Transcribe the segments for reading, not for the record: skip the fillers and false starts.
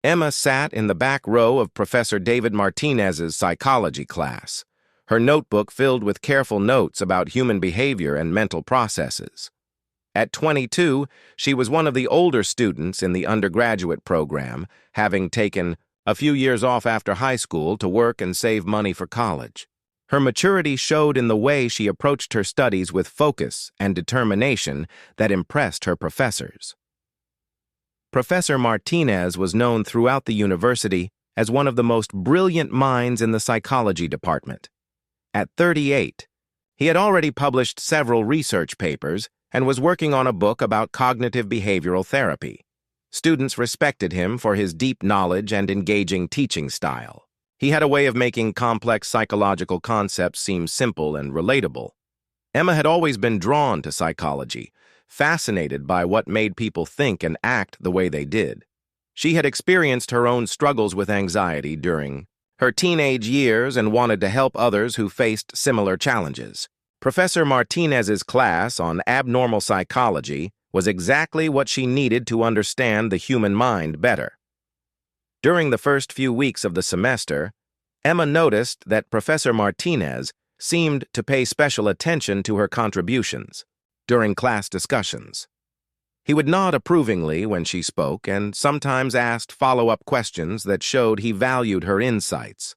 Emma sat in the back row of Professor David Martinez's psychology class, her notebook filled with careful notes about human behavior and mental processes. At 22, she was one of the older students in the undergraduate program, having taken a few years off after high school to work and save money for college. Her maturity showed in the way she approached her studies with focus and determination that impressed her professors. Professor Martinez was known throughout the university as one of the most brilliant minds in the psychology department. At 38, he had already published several research papers and was working on a book about cognitive behavioral therapy. Students respected him for his deep knowledge and engaging teaching style. He had a way of making complex psychological concepts seem simple and relatable. Emma had always been drawn to psychology, fascinated by what made people think and act the way they did. She had experienced her own struggles with anxiety during her teenage years and wanted to help others who faced similar challenges. Professor Martinez's class on abnormal psychology was exactly what she needed to understand the human mind better. During the first few weeks of the semester, Emma noticed that Professor Martinez seemed to pay special attention to her contributions during class discussions. He would nod approvingly when she spoke and sometimes asked follow-up questions that showed he valued her insights.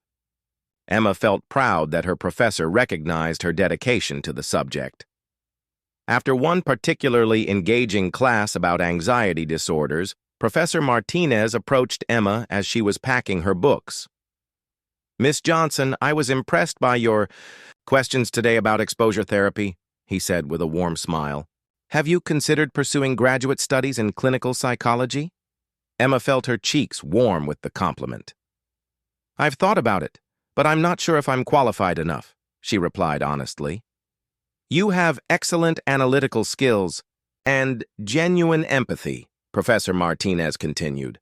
Emma felt proud that her professor recognized her dedication to the subject. After one particularly engaging class about anxiety disorders, Professor Martinez approached Emma as she was packing her books. "Miss Johnson, I was impressed by your questions today about exposure therapy," he said with a warm smile. "Have you considered pursuing graduate studies in clinical psychology?" Emma felt her cheeks warm with the compliment. "I've thought about it, but I'm not sure if I'm qualified enough," she replied honestly. "You have excellent analytical skills and genuine empathy," Professor Martinez continued.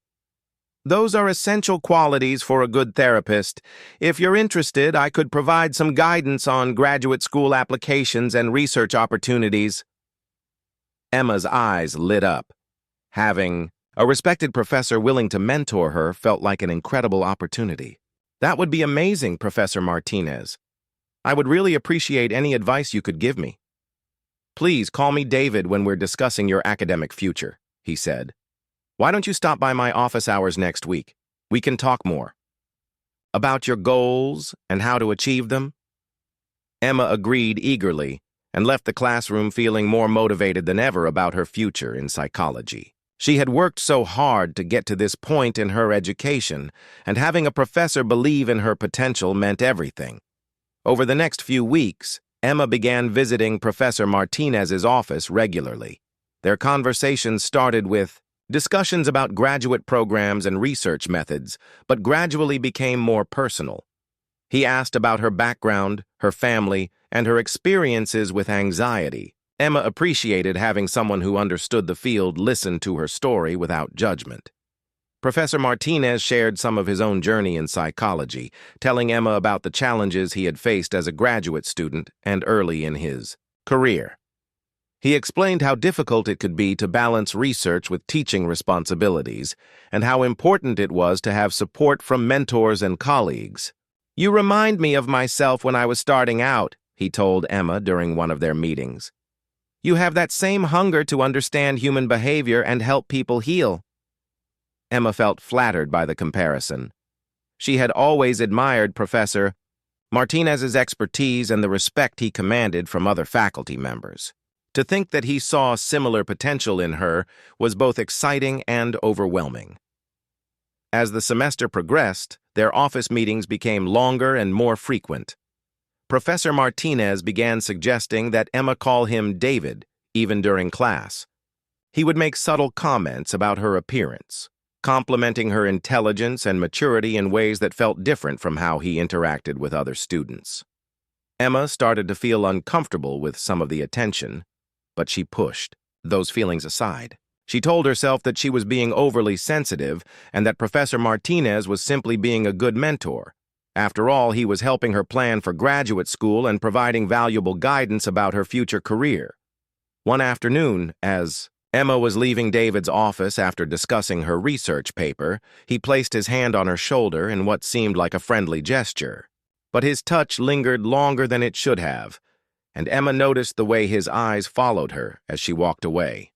"Those are essential qualities for a good therapist. If you're interested, I could provide some guidance on graduate school applications and research opportunities." Emma's eyes lit up. Having a respected professor willing to mentor her felt like an incredible opportunity. "That would be amazing, Professor Martinez. I would really appreciate any advice you could give me." "Please call me David when we're discussing your academic future," he said. "Why don't you stop by my office hours next week? We can talk more about your goals and how to achieve them." Emma agreed eagerly and left the classroom feeling more motivated than ever about her future in psychology. She had worked so hard to get to this point in her education, and having a professor believe in her potential meant everything. Over the next few weeks, Emma began visiting Professor Martinez's office regularly. Their conversations started with discussions about graduate programs and research methods, but gradually became more personal. He asked about her background, her family, and her experiences with anxiety. Emma appreciated having someone who understood the field listen to her story without judgment. Professor Martinez shared some of his own journey in psychology, telling Emma about the challenges he had faced as a graduate student and early in his career. He explained how difficult it could be to balance research with teaching responsibilities, and how important it was to have support from mentors and colleagues. "You remind me of myself when I was starting out," he told Emma during one of their meetings. "You have that same hunger to understand human behavior and help people heal." Emma felt flattered by the comparison. She had always admired Professor Martinez's expertise and the respect he commanded from other faculty members. To think that he saw similar potential in her was both exciting and overwhelming. As the semester progressed, their office meetings became longer and more frequent. Professor Martinez began suggesting that Emma call him David, even during class. He would make subtle comments about her appearance, complimenting her intelligence and maturity in ways that felt different from how he interacted with other students. Emma started to feel uncomfortable with some of the attention, but she pushed those feelings aside. She told herself that she was being overly sensitive and that Professor Martinez was simply being a good mentor. After all, he was helping her plan for graduate school and providing valuable guidance about her future career. One afternoon, as Emma was leaving David's office after discussing her research paper. He placed his hand on her shoulder in what seemed like a friendly gesture. But his touch lingered longer than it should have, and Emma noticed the way his eyes followed her as she walked away.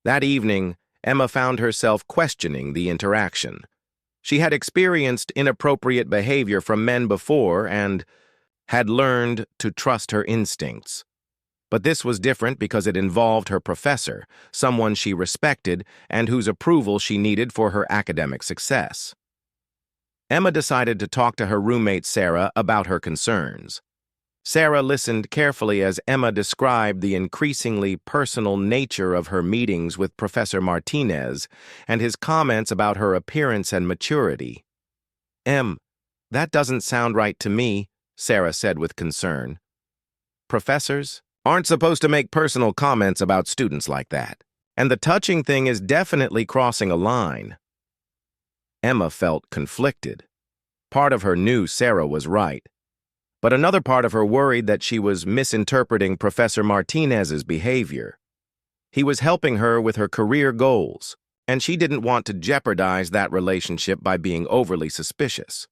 That evening, Emma found herself questioning the interaction. She had experienced inappropriate behavior from men before and had learned to trust her instincts. But this was different because it involved her professor, someone she respected and whose approval she needed for her academic success. Emma decided to talk to her roommate Sarah about her concerns. Sarah listened carefully as Emma described the increasingly personal nature of her meetings with Professor Martinez and his comments about her appearance and maturity. That doesn't sound right to me," Sarah said with concern. "Professors aren't supposed to make personal comments about students like that. And the touching thing is definitely crossing a line." Emma felt conflicted. Part of her knew Sarah was right, but another part of her worried that she was misinterpreting Professor Martinez's behavior. He was helping her with her career goals, and she didn't want to jeopardize that relationship by being overly suspicious.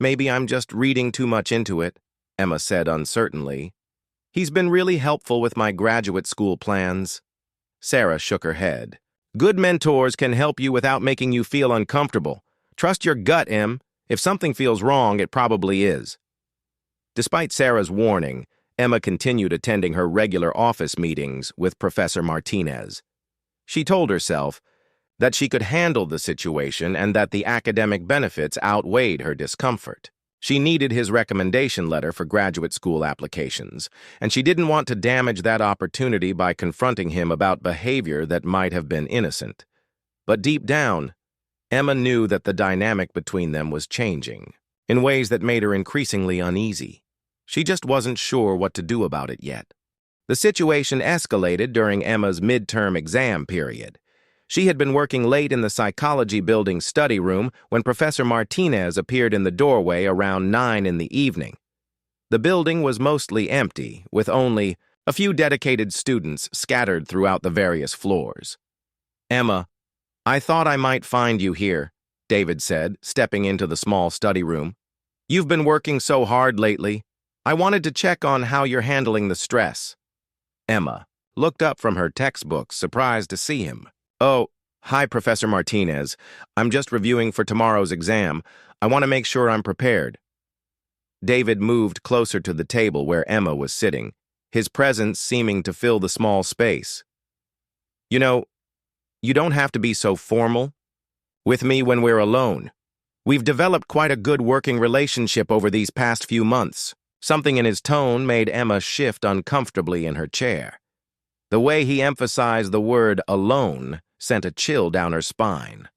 "Maybe I'm just reading too much into it," Emma said uncertainly. "He's been really helpful with my graduate school plans." Sarah shook her head. "Good mentors can help you without making you feel uncomfortable. Trust your gut, Em. If something feels wrong, it probably is." Despite Sarah's warning, Emma continued attending her regular office meetings with Professor Martinez. She told herself that she could handle the situation and that the academic benefits outweighed her discomfort. She needed his recommendation letter for graduate school applications, and she didn't want to damage that opportunity by confronting him about behavior that might have been innocent. But deep down, Emma knew that the dynamic between them was changing in ways that made her increasingly uneasy. She just wasn't sure what to do about it yet. The situation escalated during Emma's midterm exam period. She had been working late in the psychology building's study room when Professor Martinez appeared in the doorway around 9 in the evening. The building was mostly empty, with only a few dedicated students scattered throughout the various floors. "Emma, I thought I might find you here," David said, stepping into the small study room. "You've been working so hard lately. I wanted to check on how you're handling the stress." Emma looked up from her textbook, surprised to see him. "Oh, hi, Professor Martinez. I'm just reviewing for tomorrow's exam. I want to make sure I'm prepared." David moved closer to the table where Emma was sitting, his presence seeming to fill the small space. "You know, you don't have to be so formal with me when we're alone. We've developed quite a good working relationship over these past few months." Something in his tone made Emma shift uncomfortably in her chair. The way he emphasized the word alone sent a chill down her spine.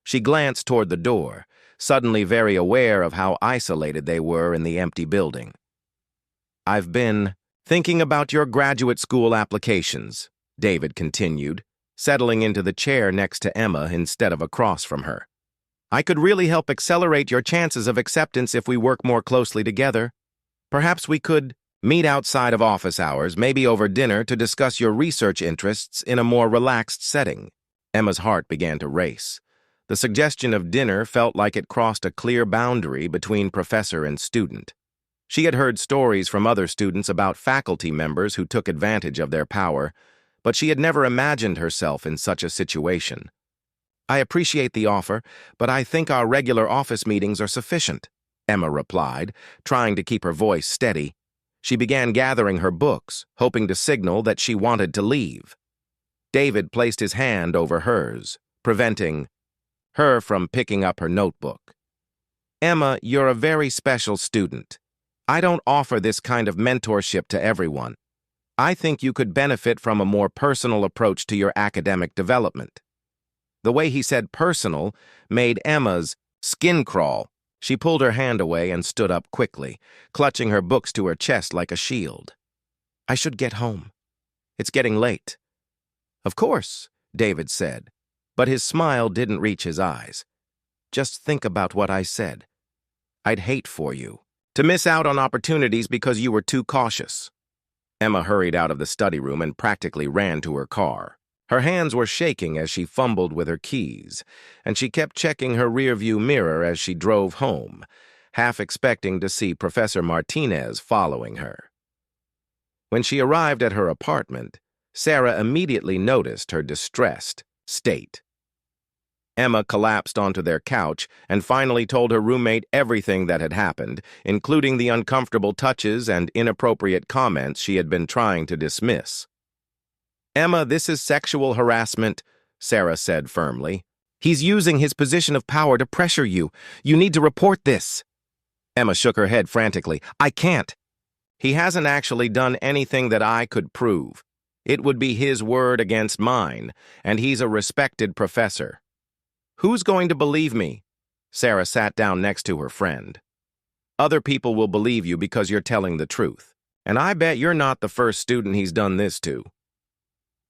She glanced toward the door, suddenly very aware of how isolated they were in the empty building. "I've been thinking about your graduate school applications," David continued, settling into the chair next to Emma instead of across from her. "I could really help accelerate your chances of acceptance if we work more closely together. Perhaps we could meet outside of office hours, maybe over dinner, to discuss your research interests in a more relaxed setting." Emma's heart began to race. The suggestion of dinner felt like it crossed a clear boundary between professor and student. She had heard stories from other students about faculty members who took advantage of their power, but she had never imagined herself in such a situation. "I appreciate the offer, but I think our regular office meetings are sufficient," Emma replied, trying to keep her voice steady. She began gathering her books, hoping to signal that she wanted to leave. David placed his hand over hers, preventing her from picking up her notebook. "Emma, you're a very special student. I don't offer this kind of mentorship to everyone. I think you could benefit from a more personal approach to your academic development." The way he said personal made Emma's skin crawl. She pulled her hand away and stood up quickly, clutching her books to her chest like a shield. "I should get home. It's getting late." "Of course," David said, but his smile didn't reach his eyes. "Just think about what I said. I'd hate for you to miss out on opportunities because you were too cautious." Emma hurried out of the study room and practically ran to her car. Her hands were shaking as she fumbled with her keys, and she kept checking her rearview mirror as she drove home, half expecting to see Professor Martinez following her. When she arrived at her apartment, Sarah immediately noticed her distressed state. Emma collapsed onto their couch and finally told her roommate everything that had happened, including the uncomfortable touches and inappropriate comments she had been trying to dismiss. "Emma, this is sexual harassment," Sarah said firmly. "He's using his position of power to pressure you. You need to report this." Emma shook her head frantically. "I can't. He hasn't actually done anything that I could prove. It would be his word against mine, and he's a respected professor." "Who's going to believe me?" Sarah sat down next to her friend. "Other people will believe you because you're telling the truth. And I bet you're not the first student he's done this to."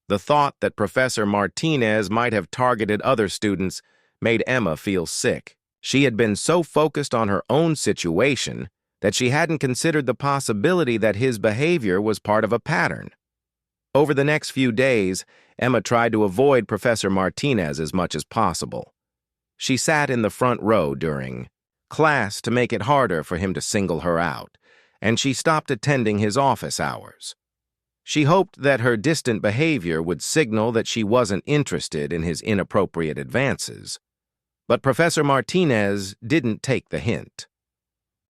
The thought that Professor Martinez might have targeted other students made Emma feel sick. She had been so focused on her own situation that she hadn't considered the possibility that his behavior was part of a pattern. Over the next few days, Emma tried to avoid Professor Martinez as much as possible. She sat in the front row during class to make it harder for him to single her out, and she stopped attending his office hours. She hoped that her distant behavior would signal that she wasn't interested in his inappropriate advances. But Professor Martinez didn't take the hint.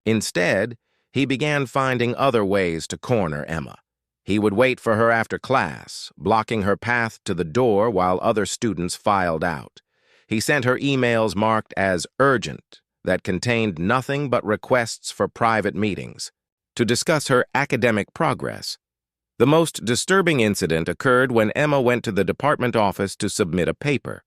Instead, he began finding other ways to corner Emma. He would wait for her after class, blocking her path to the door while other students filed out. He sent her emails marked as urgent that contained nothing but requests for private meetings to discuss her academic progress. The most disturbing incident occurred when Emma went to the department office to submit a paper.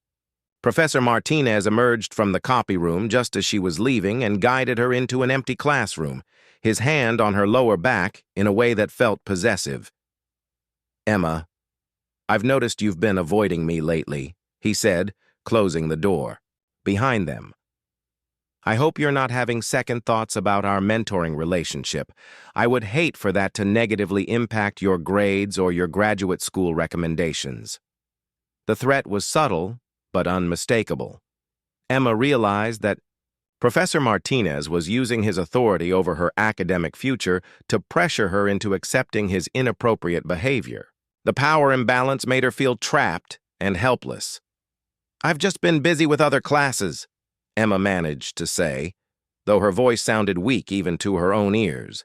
Professor Martinez emerged from the copy room just as she was leaving and guided her into an empty classroom, his hand on her lower back in a way that felt possessive. "Emma, I've noticed you've been avoiding me lately," he said, closing the door behind them. "I hope you're not having second thoughts about our mentoring relationship. I would hate for that to negatively impact your grades or your graduate school recommendations." The threat was subtle, but unmistakable. Emma realized that Professor Martinez was using his authority over her academic future to pressure her into accepting his inappropriate behavior. The power imbalance made her feel trapped and helpless. "I've just been busy with other classes," Emma managed to say, though her voice sounded weak even to her own ears.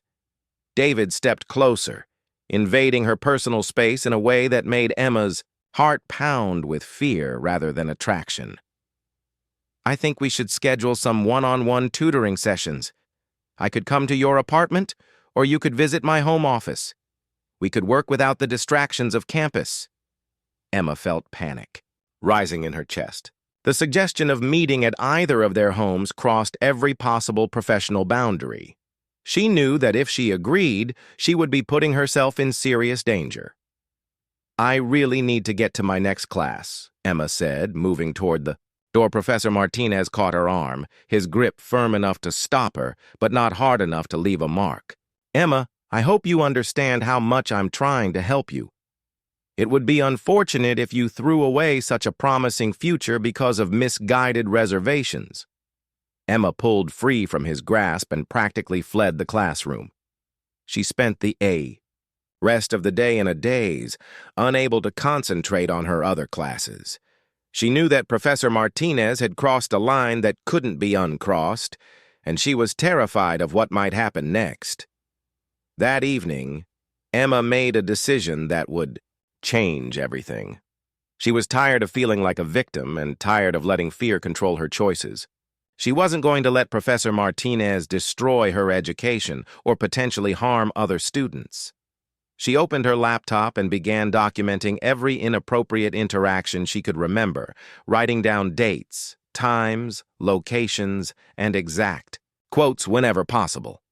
David stepped closer, invading her personal space in a way that made Emma's heart pound with fear rather than attraction. "I think we should schedule some one-on-one tutoring sessions. I could come to your apartment, or you could visit my home office. We could work without the distractions of campus." Emma felt panic rising in her chest. The suggestion of meeting at either of their homes crossed every possible professional boundary. She knew that if she agreed, she would be putting herself in serious danger. "I really need to get to my next class," Emma said, moving toward the door. Professor Martinez caught her arm, his grip firm enough to stop her, but not hard enough to leave a mark. "Emma, I hope you understand how much I'm trying to help you. It would be unfortunate if you threw away such a promising future because of misguided reservations." Emma pulled free from his grasp and practically fled the classroom. She spent the rest of the day in a daze, unable to concentrate on her other classes. She knew that Professor Martinez had crossed a line that couldn't be uncrossed, and she was terrified of what might happen next. That evening, Emma made a decision that would change everything. She was tired of feeling like a victim and tired of letting fear control her choices. She wasn't going to let Professor Martinez destroy her education or potentially harm other students. She opened her laptop and began documenting every inappropriate interaction she could remember, writing down dates, times, locations, and exact quotes whenever possible.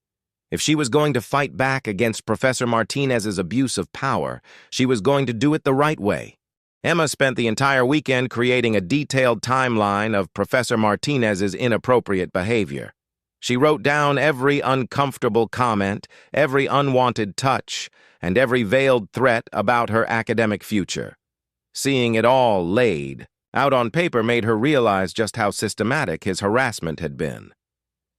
If she was going to fight back against Professor Martinez's abuse of power, she was going to do it the right way. Emma spent the entire weekend creating a detailed timeline of Professor Martinez's inappropriate behavior. She wrote down every uncomfortable comment, every unwanted touch, and every veiled threat about her academic future. Seeing it all laid out on paper made her realize just how systematic his harassment had been.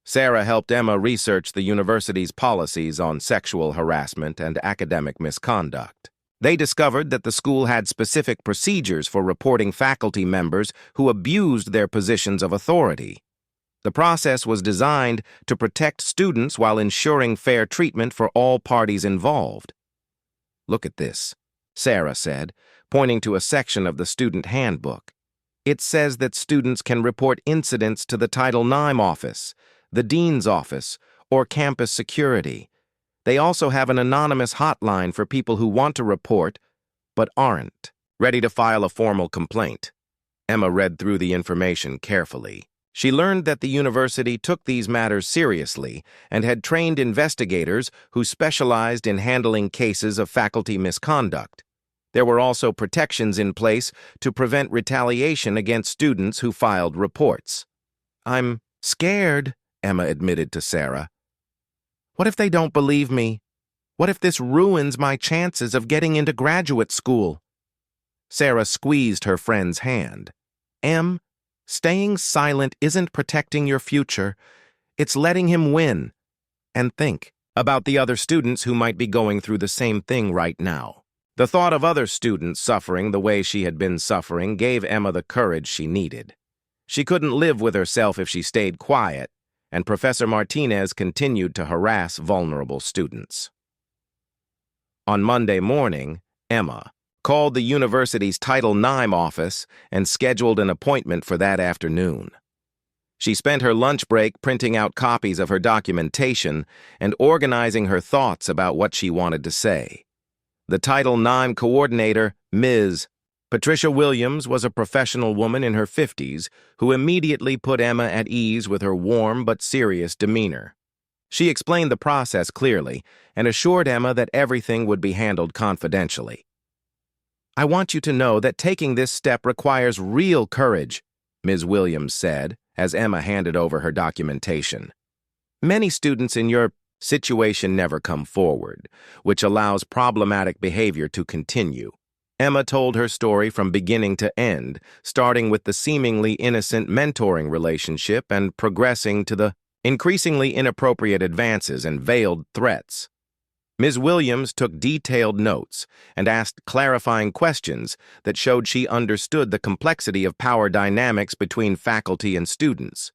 Sarah helped Emma research the university's policies on sexual harassment and academic misconduct. They discovered that the school had specific procedures for reporting faculty members who abused their positions of authority. The process was designed to protect students while ensuring fair treatment for all parties involved. "Look at this," Sarah said, pointing to a section of the student handbook. "It says that students can report incidents to the Title IX office, the dean's office, or campus security. They also have an anonymous hotline for people who want to report but aren't ready to file a formal complaint." Emma read through the information carefully. She learned that the university took these matters seriously and had trained investigators who specialized in handling cases of faculty misconduct. There were also protections in place to prevent retaliation against students who filed reports. "I'm scared," Emma admitted to Sarah. "What if they don't believe me? What if this ruins my chances of getting into graduate school?" Sarah squeezed her friend's hand. "Em, staying silent isn't protecting your future. It's letting him win. And think about the other students who might be going through the same thing right now." The thought of other students suffering the way she had been suffering gave Emma the courage she needed. She couldn't live with herself if she stayed quiet, and Professor Martinez continued to harass vulnerable students. On Monday morning, Emma called the university's Title IX office and scheduled an appointment for that afternoon. She spent her lunch break printing out copies of her documentation and organizing her thoughts about what she wanted to say. The Title IX coordinator, Ms. Patricia Williams, was a professional woman in her 50s who immediately put Emma at ease with her warm but serious demeanor. She explained the process clearly and assured Emma that everything would be handled confidentially. "I want you to know that taking this step requires real courage," Ms. Williams said as Emma handed over her documentation. "Many students in your situation never come forward, which allows problematic behavior to continue." Emma told her story from beginning to end, starting with the seemingly innocent mentoring relationship and progressing to the increasingly inappropriate advances and veiled threats. Ms. Williams took detailed notes and asked clarifying questions that showed she understood the complexity of power dynamics between faculty and students.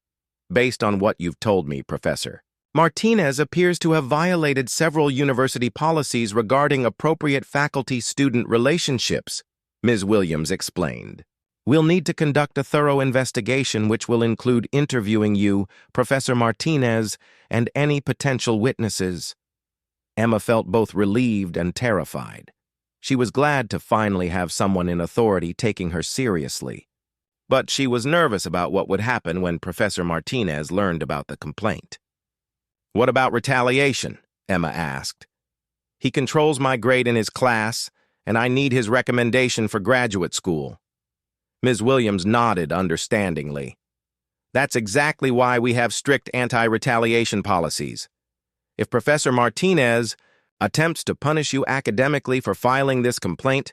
"Based on what you've told me, Professor, Martinez appears to have violated several university policies regarding appropriate faculty-student relationships," Ms. Williams explained. "We'll need to conduct a thorough investigation which will include interviewing you, Professor Martinez, and any potential witnesses." Emma felt both relieved and terrified. She was glad to finally have someone in authority taking her seriously. But she was nervous about what would happen when Professor Martinez learned about the complaint. "What about retaliation?" Emma asked. "He controls my grade in his class, and I need his recommendation for graduate school." Ms. Williams nodded understandingly. "That's exactly why we have strict anti-retaliation policies. If Professor Martinez attempts to punish you academically for filing this complaint,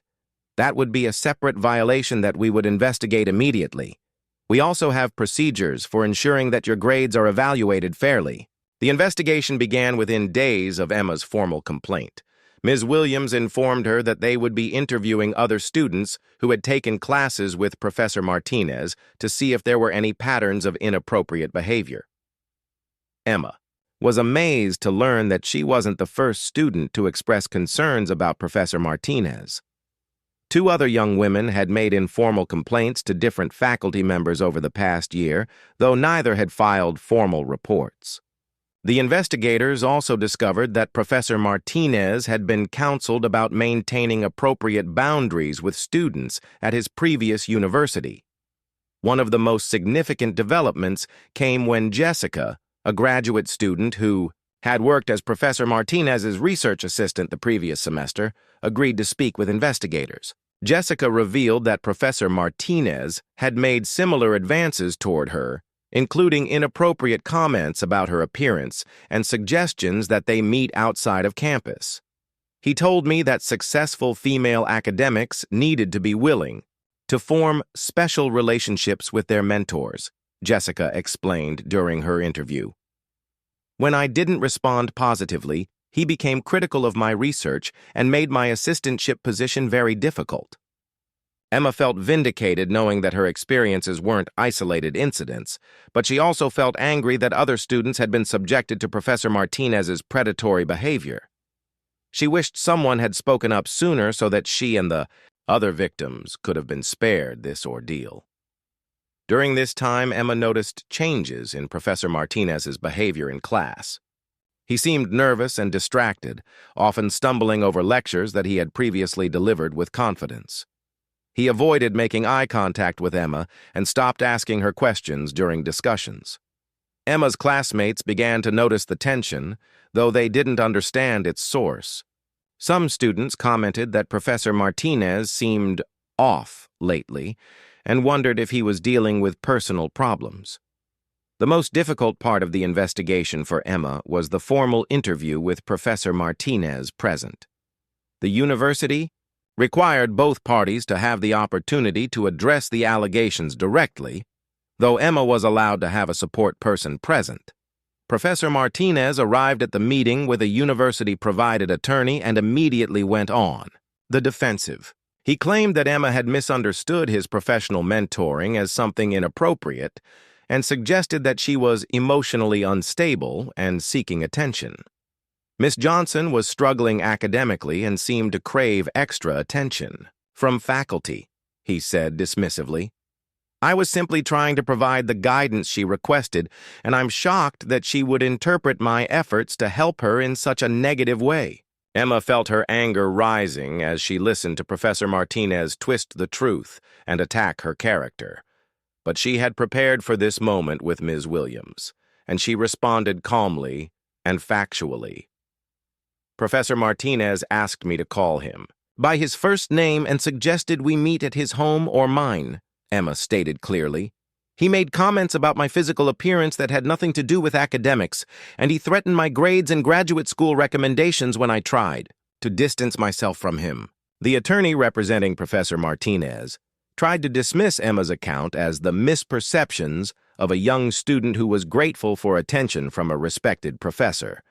that would be a separate violation that we would investigate immediately. We also have procedures for ensuring that your grades are evaluated fairly." The investigation began within days of Emma's formal complaint. Ms. Williams informed her that they would be interviewing other students who had taken classes with Professor Martinez to see if there were any patterns of inappropriate behavior. Emma was amazed to learn that she wasn't the first student to express concerns about Professor Martinez. 2 other young women had made informal complaints to different faculty members over the past year, though neither had filed formal reports. The investigators also discovered that Professor Martinez had been counseled about maintaining appropriate boundaries with students at his previous university. One of the most significant developments came when Jessica, a graduate student who had worked as Professor Martinez's research assistant the previous semester, agreed to speak with investigators. Jessica revealed that Professor Martinez had made similar advances toward her, including inappropriate comments about her appearance and suggestions that they meet outside of campus. He told me that successful female academics needed to be willing to form special relationships with their mentors, Jessica explained during her interview. When I didn't respond positively, he became critical of my research and made my assistantship position very difficult. Emma felt vindicated knowing that her experiences weren't isolated incidents, but she also felt angry that other students had been subjected to Professor Martinez's predatory behavior. She wished someone had spoken up sooner so that she and the other victims could have been spared this ordeal. During this time, Emma noticed changes in Professor Martinez's behavior in class. He seemed nervous and distracted, often stumbling over lectures that he had previously delivered with confidence. He avoided making eye contact with Emma and stopped asking her questions during discussions. Emma's classmates began to notice the tension, though they didn't understand its source. Some students commented that Professor Martinez seemed off lately and wondered if he was dealing with personal problems. The most difficult part of the investigation for Emma was the formal interview with Professor Martinez present. The university required both parties to have the opportunity to address the allegations directly, though Emma was allowed to have a support person present. Professor Martinez arrived at the meeting with a university-provided attorney and immediately went on the defensive. He claimed that Emma had misunderstood his professional mentoring as something inappropriate and suggested that she was emotionally unstable and seeking attention. Miss Johnson was struggling academically and seemed to crave extra attention from faculty, he said dismissively. I was simply trying to provide the guidance she requested, and I'm shocked that she would interpret my efforts to help her in such a negative way. Emma felt her anger rising as she listened to Professor Martinez twist the truth and attack her character. But she had prepared for this moment with Ms. Williams, and she responded calmly and factually. Professor Martinez asked me to call him by his first name and suggested we meet at his home or mine, Emma stated clearly. He made comments about my physical appearance that had nothing to do with academics, and he threatened my grades and graduate school recommendations when I tried to distance myself from him. The attorney representing Professor Martinez tried to dismiss Emma's account as the misperceptions of a young student who was grateful for attention from a respected professor.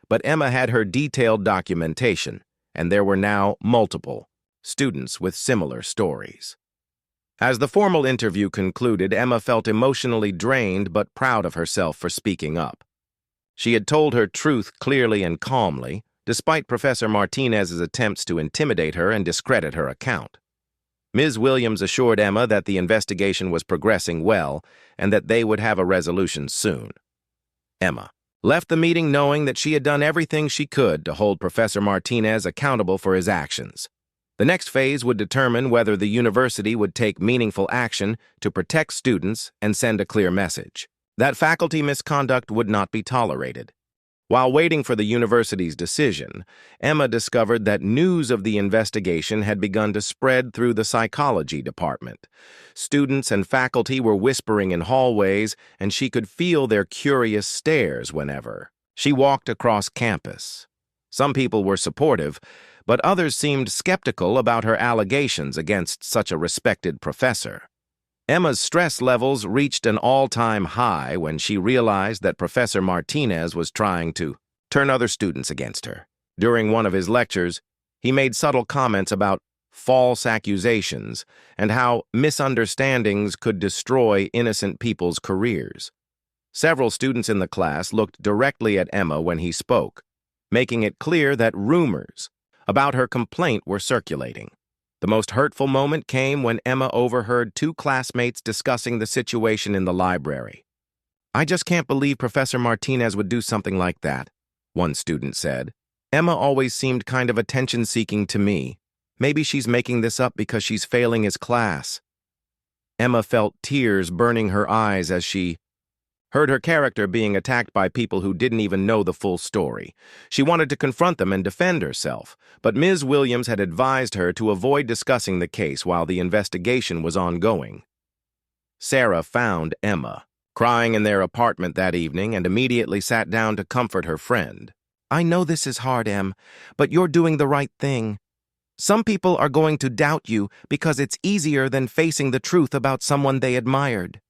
But Emma had her detailed documentation, and there were now multiple students with similar stories. As the formal interview concluded, Emma felt emotionally drained but proud of herself for speaking up. She had told her truth clearly and calmly, despite Professor Martinez's attempts to intimidate her and discredit her account. Ms. Williams assured Emma that the investigation was progressing well and that they would have a resolution soon. Emma left the meeting knowing that she had done everything she could to hold Professor Martinez accountable for his actions. The next phase would determine whether the university would take meaningful action to protect students and send a clear message that faculty misconduct would not be tolerated. While waiting for the university's decision, Emma discovered that news of the investigation had begun to spread through the psychology department. Students and faculty were whispering in hallways, and she could feel their curious stares whenever she walked across campus. Some people were supportive, but others seemed skeptical about her allegations against such a respected professor. Emma's stress levels reached an all-time high when she realized that Professor Martinez was trying to turn other students against her. During one of his lectures, he made subtle comments about false accusations and how misunderstandings could destroy innocent people's careers. Several students in the class looked directly at Emma when he spoke, making it clear that rumors about her complaint were circulating. The most hurtful moment came when Emma overheard two classmates discussing the situation in the library. I just can't believe Professor Martinez would do something like that, one student said. Emma always seemed kind of attention-seeking to me. Maybe she's making this up because she's failing his class. Emma felt tears burning her eyes as she heard her character being attacked by people who didn't even know the full story. She wanted to confront them and defend herself, but Ms. Williams had advised her to avoid discussing the case while the investigation was ongoing. Sarah found Emma crying in their apartment that evening and immediately sat down to comfort her friend. I know this is hard, Em, but you're doing the right thing. Some people are going to doubt you because it's easier than facing the truth about someone they admired.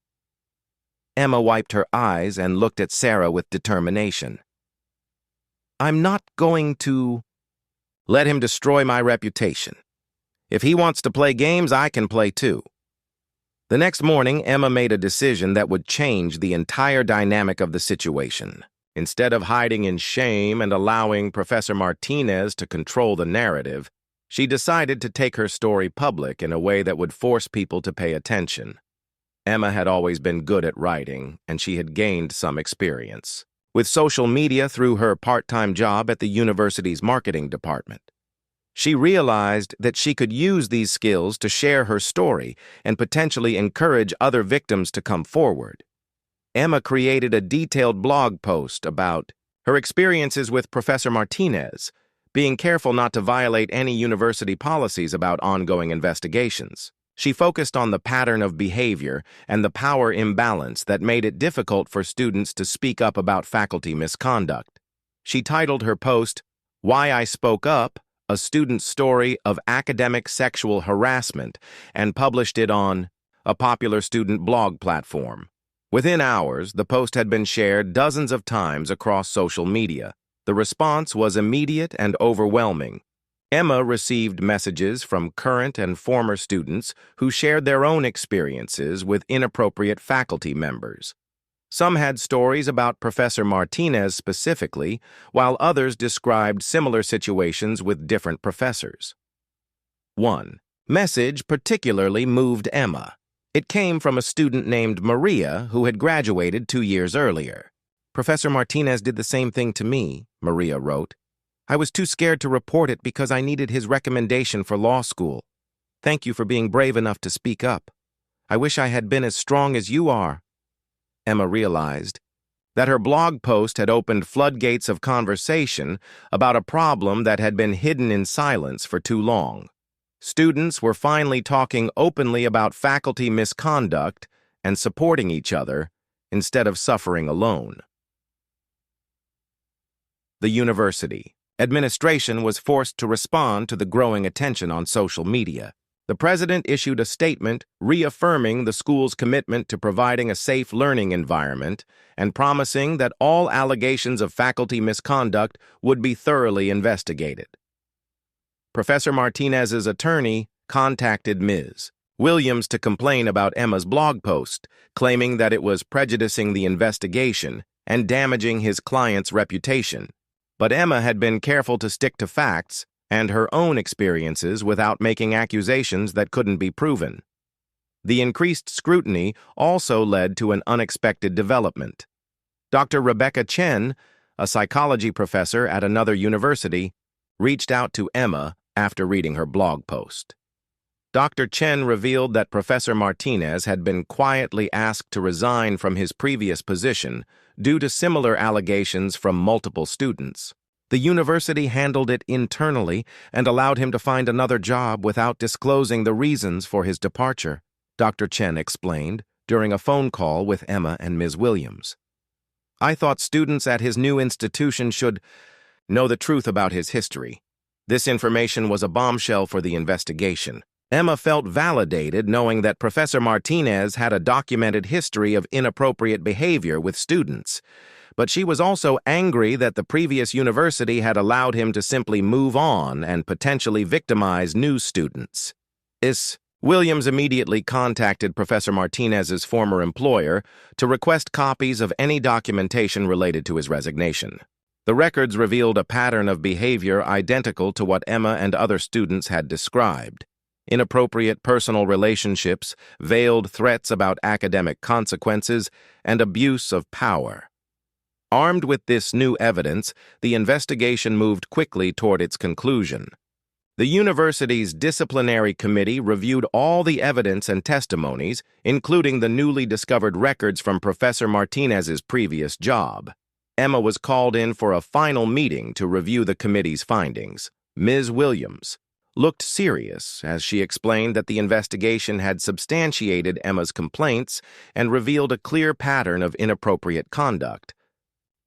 Emma wiped her eyes and looked at Sarah with determination. I'm not going to let him destroy my reputation. If he wants to play games, I can play too. The next morning, Emma made a decision that would change the entire dynamic of the situation. Instead of hiding in shame and allowing Professor Martinez to control the narrative, she decided to take her story public in a way that would force people to pay attention. Emma had always been good at writing, and she had gained some experience with social media through her part-time job at the university's marketing department. She realized that she could use these skills to share her story and potentially encourage other victims to come forward. Emma created a detailed blog post about her experiences with Professor Martinez, being careful not to violate any university policies about ongoing investigations. She focused on the pattern of behavior and the power imbalance that made it difficult for students to speak up about faculty misconduct. She titled her post, "Why I Spoke Up, A Student's Story of Academic Sexual Harassment," and published it on a popular student blog platform. Within hours, the post had been shared dozens of times across social media. The response was immediate and overwhelming. Emma received messages from current and former students who shared their own experiences with inappropriate faculty members. Some had stories about Professor Martinez specifically, while others described similar situations with different professors. One message particularly moved Emma. It came from a student named Maria who had graduated 2 years earlier. "Professor Martinez did the same thing to me," Maria wrote. "I was too scared to report it because I needed his recommendation for law school. Thank you for being brave enough to speak up. I wish I had been as strong as you are." Emma realized that her blog post had opened floodgates of conversation about a problem that had been hidden in silence for too long. Students were finally talking openly about faculty misconduct and supporting each other instead of suffering alone. The university administration was forced to respond to the growing attention on social media. The president issued a statement reaffirming the school's commitment to providing a safe learning environment and promising that all allegations of faculty misconduct would be thoroughly investigated. Professor Martinez's attorney contacted Ms. Williams to complain about Emma's blog post, claiming that it was prejudicing the investigation and damaging his client's reputation. But Emma had been careful to stick to facts and her own experiences without making accusations that couldn't be proven. The increased scrutiny also led to an unexpected development. Dr. Rebecca Chen, a psychology professor at another university, reached out to Emma after reading her blog post. Dr. Chen revealed that Professor Martinez had been quietly asked to resign from his previous position due to similar allegations from multiple students. The university handled it internally and allowed him to find another job without disclosing the reasons for his departure, Dr. Chen explained during a phone call with Emma and Ms. Williams. "I thought students at his new institution should know the truth about his history. This information was a bombshell for the investigation." Emma felt validated knowing that Professor Martinez had a documented history of inappropriate behavior with students, but she was also angry that the previous university had allowed him to simply move on and potentially victimize new students. Williams immediately contacted Professor Martinez's former employer to request copies of any documentation related to his resignation. The records revealed a pattern of behavior identical to what Emma and other students had described: inappropriate personal relationships, veiled threats about academic consequences, and abuse of power. Armed with this new evidence, the investigation moved quickly toward its conclusion. The university's disciplinary committee reviewed all the evidence and testimonies, including the newly discovered records from Professor Martinez's previous job. Emma was called in for a final meeting to review the committee's findings. Ms. Williams looked serious as she explained that the investigation had substantiated Emma's complaints and revealed a clear pattern of inappropriate conduct.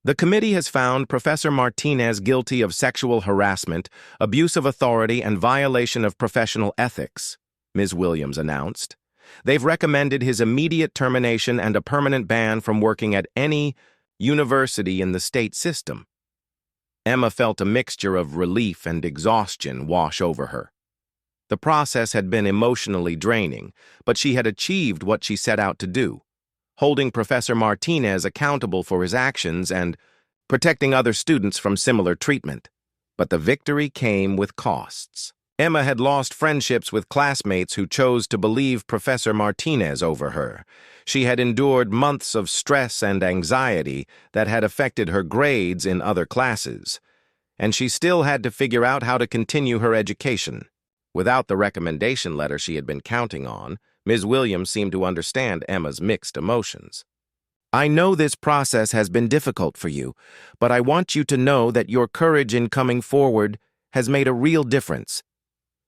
The committee has found Professor Martinez guilty of sexual harassment, abuse of authority, and violation of professional ethics, Ms. Williams announced. They've recommended his immediate termination and a permanent ban from working at any university in the state system. Emma felt a mixture of relief and exhaustion wash over her. The process had been emotionally draining, but she had achieved what she set out to do, holding Professor Martinez accountable for his actions and protecting other students from similar treatment. But the victory came with costs. Emma had lost friendships with classmates who chose to believe Professor Martinez over her. She had endured months of stress and anxiety that had affected her grades in other classes, and she still had to figure out how to continue her education. Without the recommendation letter she had been counting on, Ms. Williams seemed to understand Emma's mixed emotions. I know this process has been difficult for you, but I want you to know that your courage in coming forward has made a real difference.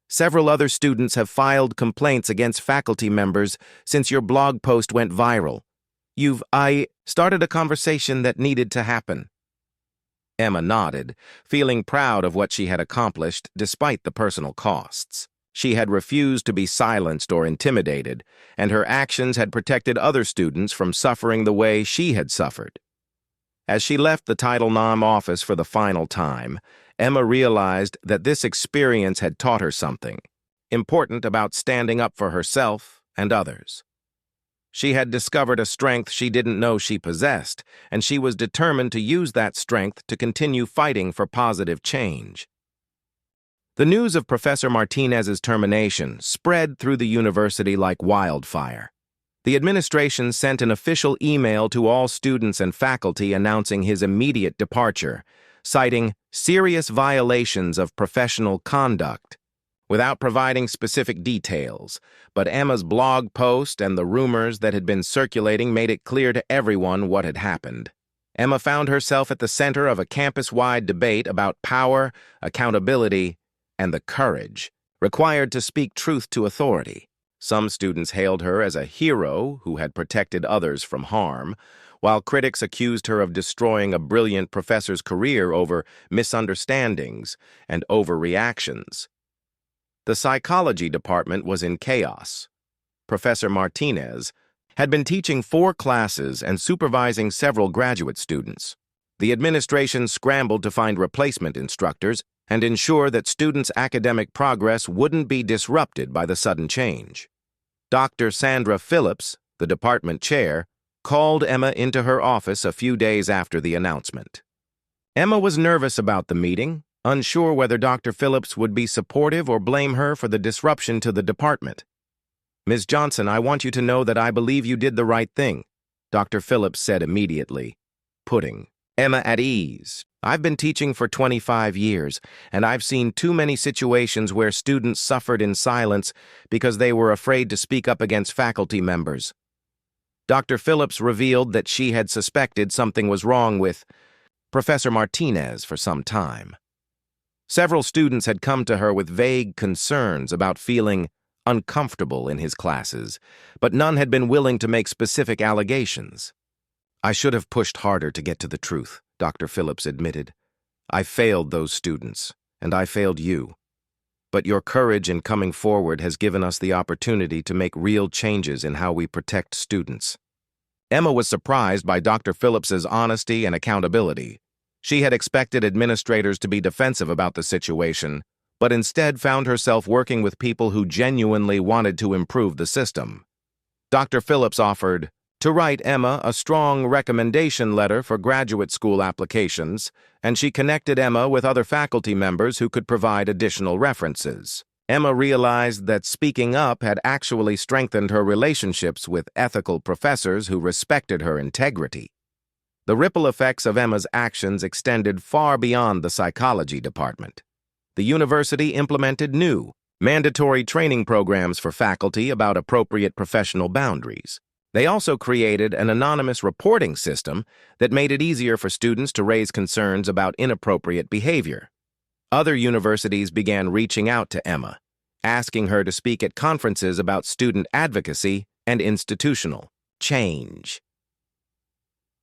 Several other students have filed complaints against faculty members since your blog post went viral. I started a conversation that needed to happen. Emma nodded, feeling proud of what she had accomplished despite the personal costs. She had refused to be silenced or intimidated, and her actions had protected other students from suffering the way she had suffered. As she left the Title IX office for the final time, Emma realized that this experience had taught her something important about standing up for herself and others. She had discovered a strength she didn't know she possessed, and she was determined to use that strength to continue fighting for positive change. The news of Professor Martinez's termination spread through the university like wildfire. The administration sent an official email to all students and faculty announcing his immediate departure, citing serious violations of professional conduct, without providing specific details. But Emma's blog post and the rumors that had been circulating made it clear to everyone what had happened. Emma found herself at the center of a campus-wide debate about power, accountability, and the courage required to speak truth to authority. Some students hailed her as a hero who had protected others from harm, while critics accused her of destroying a brilliant professor's career over misunderstandings and overreactions. The psychology department was in chaos. Professor Martinez had been teaching 4 classes and supervising several graduate students. The administration scrambled to find replacement instructors and ensure that students' academic progress wouldn't be disrupted by the sudden change. Dr. Sandra Phillips, the department chair, called Emma into her office a few days after the announcement. Emma was nervous about the meeting, unsure whether Dr. Phillips would be supportive or blame her for the disruption to the department. Ms. Johnson, I want you to know that I believe you did the right thing, Dr. Phillips said immediately, putting Emma at ease. I've been teaching for 25 years, and I've seen too many situations where students suffered in silence because they were afraid to speak up against faculty members. Dr. Phillips revealed that she had suspected something was wrong with Professor Martinez for some time. Several students had come to her with vague concerns about feeling uncomfortable in his classes, but none had been willing to make specific allegations. I should have pushed harder to get to the truth, Dr. Phillips admitted. I failed those students, and I failed you. But your courage in coming forward has given us the opportunity to make real changes in how we protect students. Emma was surprised by Dr. Phillips's honesty and accountability. She had expected administrators to be defensive about the situation, but instead found herself working with people who genuinely wanted to improve the system. Dr. Phillips offered to write Emma a strong recommendation letter for graduate school applications, and she connected Emma with other faculty members who could provide additional references. Emma realized that speaking up had actually strengthened her relationships with ethical professors who respected her integrity. The ripple effects of Emma's actions extended far beyond the psychology department. The university implemented new, mandatory training programs for faculty about appropriate professional boundaries. They also created an anonymous reporting system that made it easier for students to raise concerns about inappropriate behavior. Other universities began reaching out to Emma, asking her to speak at conferences about student advocacy and institutional change.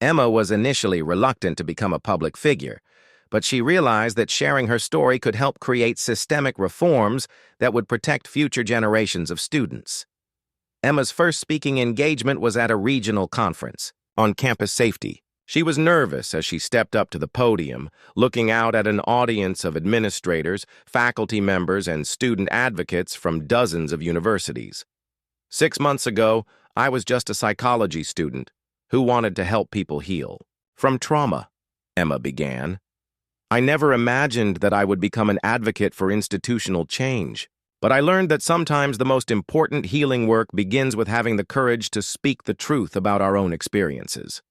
Emma was initially reluctant to become a public figure, but she realized that sharing her story could help create systemic reforms that would protect future generations of students. Emma's first speaking engagement was at a regional conference on campus safety. She was nervous as she stepped up to the podium, looking out at an audience of administrators, faculty members, and student advocates from dozens of universities. 6 months ago, I was just a psychology student who wanted to help people heal from trauma, Emma began. I never imagined that I would become an advocate for institutional change, but I learned that sometimes the most important healing work begins with having the courage to speak the truth about our own experiences.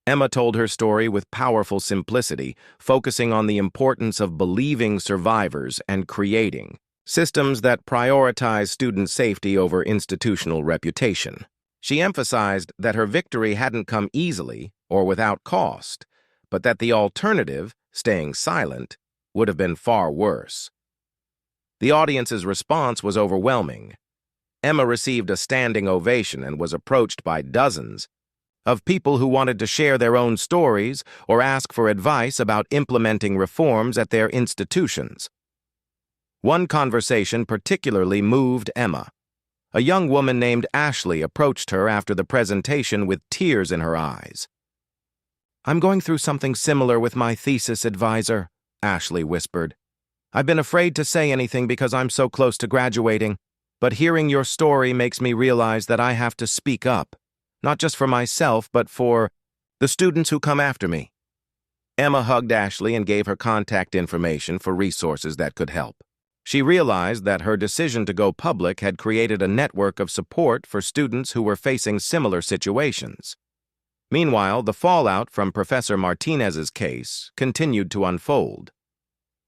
Emma told her story with powerful simplicity, focusing on the importance of believing survivors and creating systems that prioritize student safety over institutional reputation. She emphasized that her victory hadn't come easily or without cost, but that the alternative, staying silent, would have been far worse. The audience's response was overwhelming. Emma received a standing ovation and was approached by dozens of people who wanted to share their own stories or ask for advice about implementing reforms at their institutions. One conversation particularly moved Emma. A young woman named Ashley approached her after the presentation with tears in her eyes. "I'm going through something similar with my thesis advisor," Ashley whispered. "I've been afraid to say anything because I'm so close to graduating, but hearing your story makes me realize that I have to speak up. Not just for myself, but for the students who come after me." Emma hugged Ashley and gave her contact information for resources that could help. She realized that her decision to go public had created a network of support for students who were facing similar situations. Meanwhile, the fallout from Professor Martinez's case continued to unfold.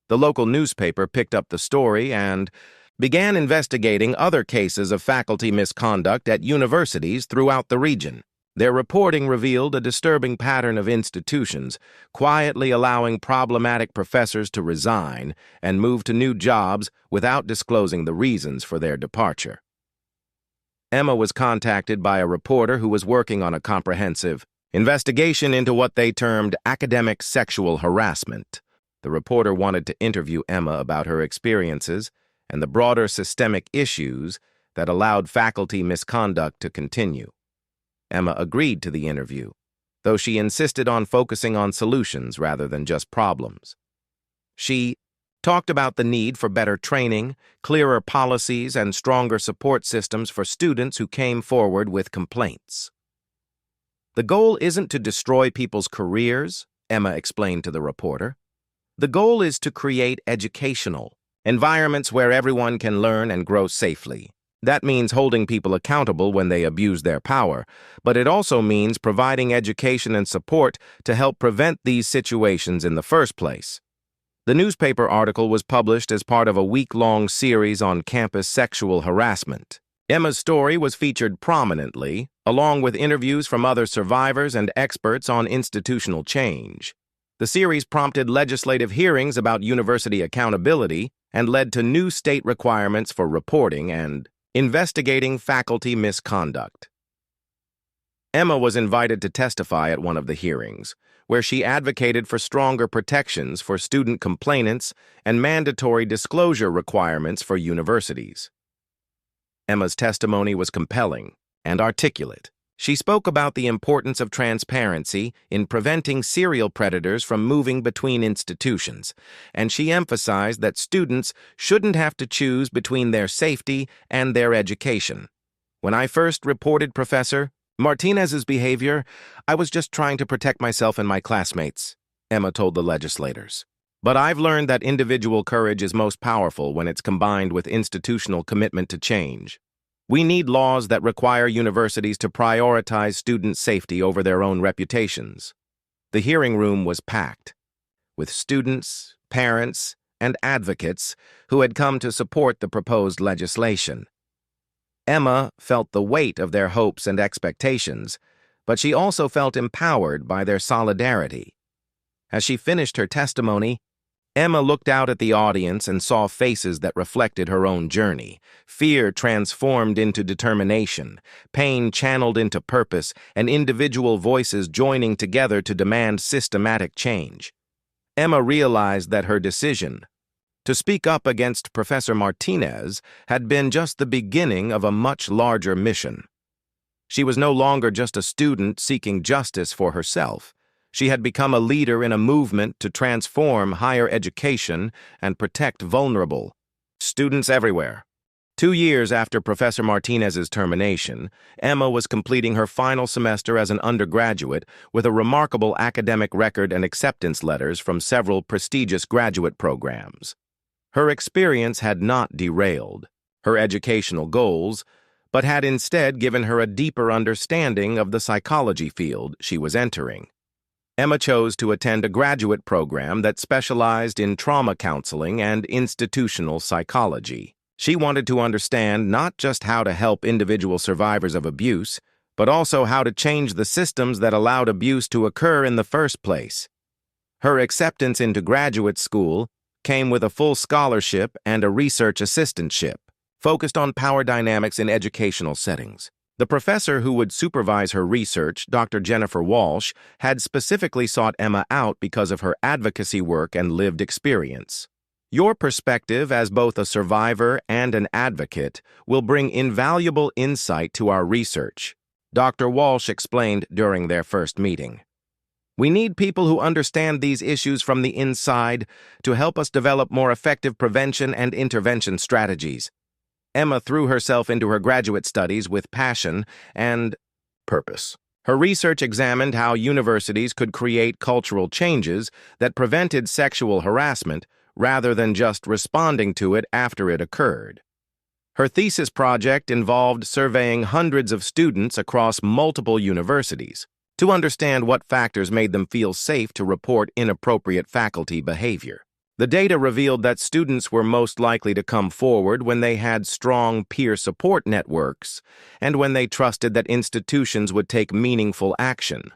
The local newspaper picked up the story and began investigating other cases of faculty misconduct at universities throughout the region. Their reporting revealed a disturbing pattern of institutions quietly allowing problematic professors to resign and move to new jobs without disclosing the reasons for their departure. Emma was contacted by a reporter who was working on a comprehensive investigation into what they termed academic sexual harassment. The reporter wanted to interview Emma about her experiences and the broader systemic issues that allowed faculty misconduct to continue. Emma agreed to the interview, though she insisted on focusing on solutions rather than just problems. She talked about the need for better training, clearer policies, and stronger support systems for students who came forward with complaints. "The goal isn't to destroy people's careers," Emma explained to the reporter. "The goal is to create educational environments where everyone can learn and grow safely. That means holding people accountable when they abuse their power, but it also means providing education and support to help prevent these situations in the first place." The newspaper article was published as part of a week-long series on campus sexual harassment. Emma's story was featured prominently, along with interviews from other survivors and experts on institutional change. The series prompted legislative hearings about university accountability and led to new state requirements for reporting and investigating faculty misconduct. Emma was invited to testify at one of the hearings, where she advocated for stronger protections for student complainants and mandatory disclosure requirements for universities. Emma's testimony was compelling and articulate. She spoke about the importance of transparency in preventing serial predators from moving between institutions, and she emphasized that students shouldn't have to choose between their safety and their education. "When I first reported Professor Martinez's behavior, I was just trying to protect myself and my classmates," Emma told the legislators. "But I've learned that individual courage is most powerful when it's combined with institutional commitment to change. We need laws that require universities to prioritize student safety over their own reputations." The hearing room was packed, with students, parents, and advocates who had come to support the proposed legislation. Emma felt the weight of their hopes and expectations, but she also felt empowered by their solidarity. As she finished her testimony, Emma looked out at the audience and saw faces that reflected her own journey. Fear transformed into determination, pain channeled into purpose, and individual voices joining together to demand systematic change. Emma realized that her decision to speak up against Professor Martinez had been just the beginning of a much larger mission. She was no longer just a student seeking justice for herself. She had become a leader in a movement to transform higher education and protect vulnerable students everywhere. 2 years after Professor Martinez's termination, Emma was completing her final semester as an undergraduate with a remarkable academic record and acceptance letters from several prestigious graduate programs. Her experience had not derailed her educational goals, but had instead given her a deeper understanding of the psychology field she was entering. Emma chose to attend a graduate program that specialized in trauma counseling and institutional psychology. She wanted to understand not just how to help individual survivors of abuse, but also how to change the systems that allowed abuse to occur in the first place. Her acceptance into graduate school came with a full scholarship and a research assistantship, focused on power dynamics in educational settings. The professor who would supervise her research, Dr. Jennifer Walsh, had specifically sought Emma out because of her advocacy work and lived experience. Your perspective as both a survivor and an advocate will bring invaluable insight to our research, Dr. Walsh explained during their first meeting. We need people who understand these issues from the inside to help us develop more effective prevention and intervention strategies. Emma threw herself into her graduate studies with passion and purpose. Her research examined how universities could create cultural changes that prevented sexual harassment rather than just responding to it after it occurred. Her thesis project involved surveying hundreds of students across multiple universities to understand what factors made them feel safe to report inappropriate faculty behavior. The data revealed that students were most likely to come forward when they had strong peer support networks and when they trusted that institutions would take meaningful action.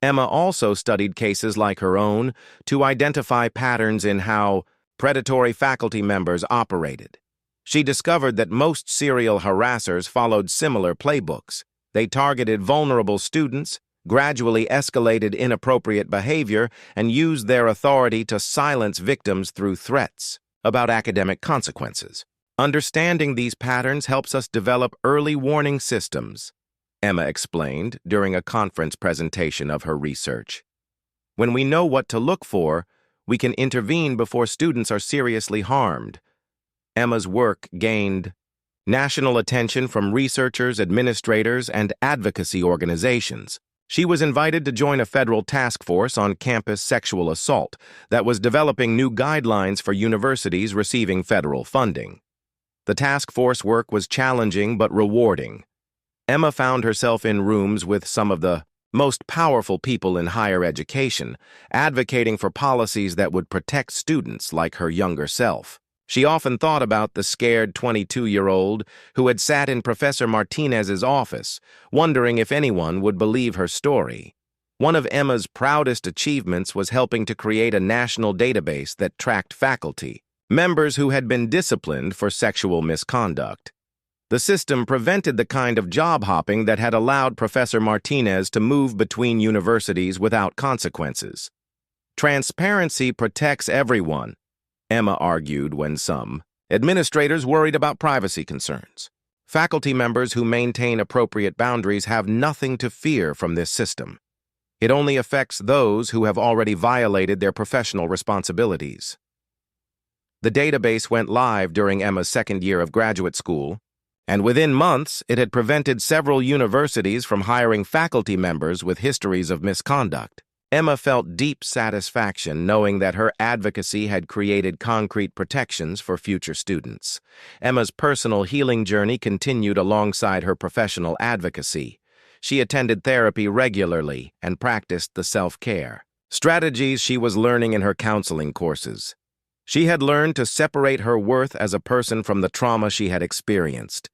Emma also studied cases like her own to identify patterns in how predatory faculty members operated. She discovered that most serial harassers followed similar playbooks. They targeted vulnerable students, gradually escalated inappropriate behavior, and used their authority to silence victims through threats about academic consequences. Understanding these patterns helps us develop early warning systems, Emma explained during a conference presentation of her research. When we know what to look for, we can intervene before students are seriously harmed. Emma's work gained national attention from researchers, administrators, and advocacy organizations. She was invited to join a federal task force on campus sexual assault that was developing new guidelines for universities receiving federal funding. The task force work was challenging but rewarding. Emma found herself in rooms with some of the most powerful people in higher education, advocating for policies that would protect students like her younger self. She often thought about the scared 22-year-old who had sat in Professor Martinez's office, wondering if anyone would believe her story. One of Emma's proudest achievements was helping to create a national database that tracked faculty, members who had been disciplined for sexual misconduct. The system prevented the kind of job hopping that had allowed Professor Martinez to move between universities without consequences. Transparency protects everyone, Emma argued when some administrators worried about privacy concerns. Faculty members who maintain appropriate boundaries have nothing to fear from this system. It only affects those who have already violated their professional responsibilities. The database went live during Emma's second year of graduate school, and within months it had prevented several universities from hiring faculty members with histories of misconduct. Emma felt deep satisfaction knowing that her advocacy had created concrete protections for future students. Emma's personal healing journey continued alongside her professional advocacy. She attended therapy regularly and practiced the self-care strategies she was learning in her counseling courses. She had learned to separate her worth as a person from the trauma she had experienced,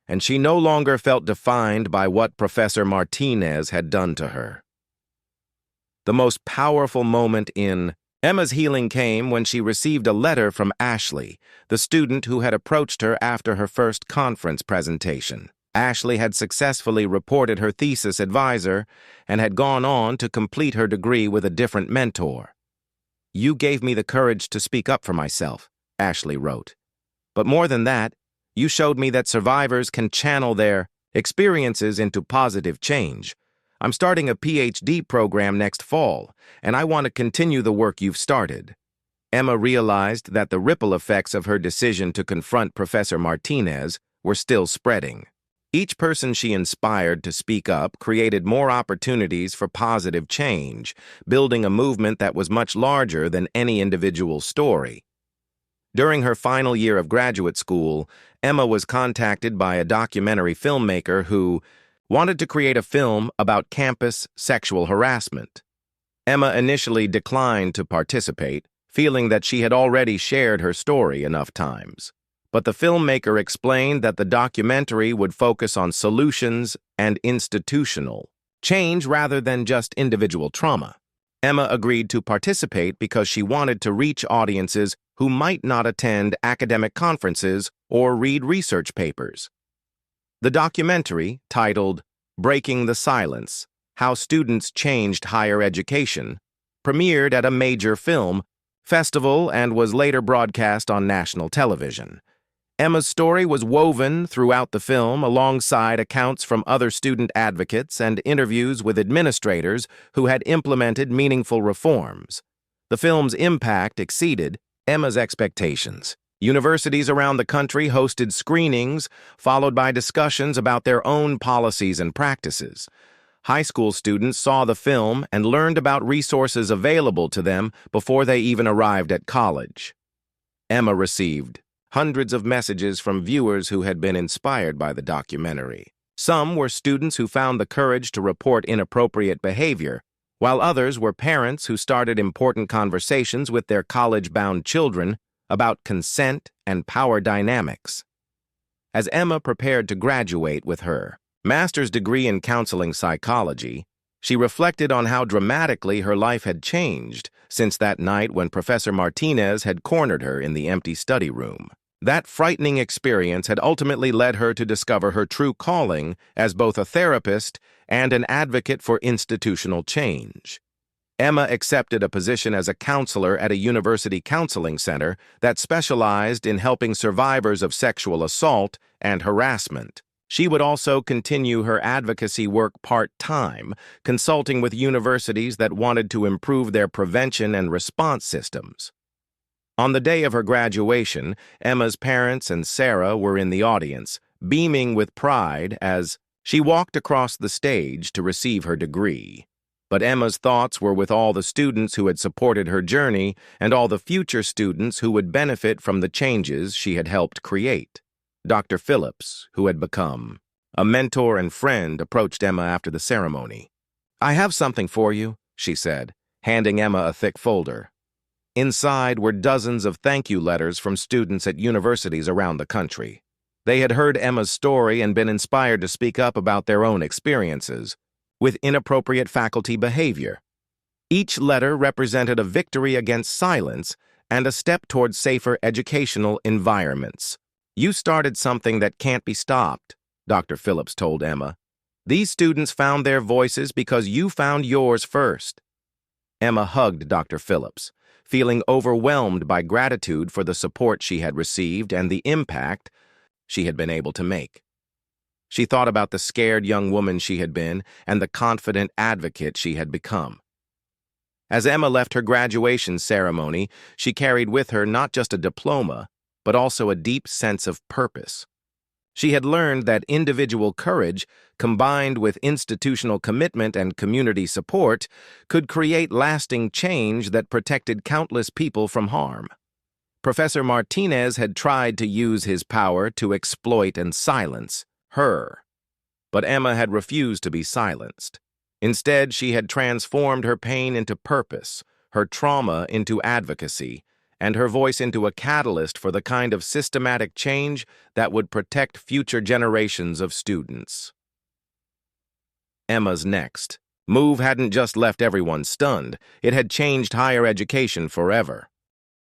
and she no longer felt defined by what Professor Martinez had done to her. The most powerful moment in Emma's healing came when she received a letter from Ashley, the student who had approached her after her first conference presentation. Ashley had successfully reported her thesis advisor and had gone on to complete her degree with a different mentor. "You gave me the courage to speak up for myself," Ashley wrote. "But more than that, you showed me that survivors can channel their experiences into positive change. I'm starting a PhD program next fall, and I want to continue the work you've started." Emma realized that the ripple effects of her decision to confront Professor Martinez were still spreading. Each person she inspired to speak up created more opportunities for positive change, building a movement that was much larger than any individual story. During her final year of graduate school, Emma was contacted by a documentary filmmaker who wanted to create a film about campus sexual harassment. Emma initially declined to participate, feeling that she had already shared her story enough times. But the filmmaker explained that the documentary would focus on solutions and institutional change rather than just individual trauma. Emma agreed to participate because she wanted to reach audiences who might not attend academic conferences or read research papers. The documentary, titled "Breaking the Silence: How Students Changed Higher Education," premiered at a major film festival and was later broadcast on national television. Emma's story was woven throughout the film alongside accounts from other student advocates and interviews with administrators who had implemented meaningful reforms. The film's impact exceeded Emma's expectations. Universities around the country hosted screenings, followed by discussions about their own policies and practices. High school students saw the film and learned about resources available to them before they even arrived at college. Emma received hundreds of messages from viewers who had been inspired by the documentary. Some were students who found the courage to report inappropriate behavior, while others were parents who started important conversations with their college-bound children about consent and power dynamics. As Emma prepared to graduate with her master's degree in counseling psychology, she reflected on how dramatically her life had changed since that night when Professor Martinez had cornered her in the empty study room. That frightening experience had ultimately led her to discover her true calling as both a therapist and an advocate for institutional change. Emma accepted a position as a counselor at a university counseling center that specialized in helping survivors of sexual assault and harassment. She would also continue her advocacy work part-time, consulting with universities that wanted to improve their prevention and response systems. On the day of her graduation, Emma's parents and Sarah were in the audience, beaming with pride as she walked across the stage to receive her degree. But Emma's thoughts were with all the students who had supported her journey and all the future students who would benefit from the changes she had helped create. Dr. Phillips, who had become a mentor and friend, approached Emma after the ceremony. "I have something for you," she said, handing Emma a thick folder. Inside were dozens of thank you letters from students at universities around the country. They had heard Emma's story and been inspired to speak up about their own experiences with inappropriate faculty behavior. Each letter represented a victory against silence and a step towards safer educational environments. "You started something that can't be stopped," Dr. Phillips told Emma. "These students found their voices because you found yours first." Emma hugged Dr. Phillips, feeling overwhelmed by gratitude for the support she had received and the impact she had been able to make. She thought about the scared young woman she had been and the confident advocate she had become. As Emma left her graduation ceremony, she carried with her not just a diploma, but also a deep sense of purpose. She had learned that individual courage, combined with institutional commitment and community support, could create lasting change that protected countless people from harm. Professor Martinez had tried to use his power to exploit and silence her, but Emma had refused to be silenced. Instead, she had transformed her pain into purpose, her trauma into advocacy, and her voice into a catalyst for the kind of systematic change that would protect future generations of students. Emma's next Move hadn't just left everyone stunned, it had changed higher education forever.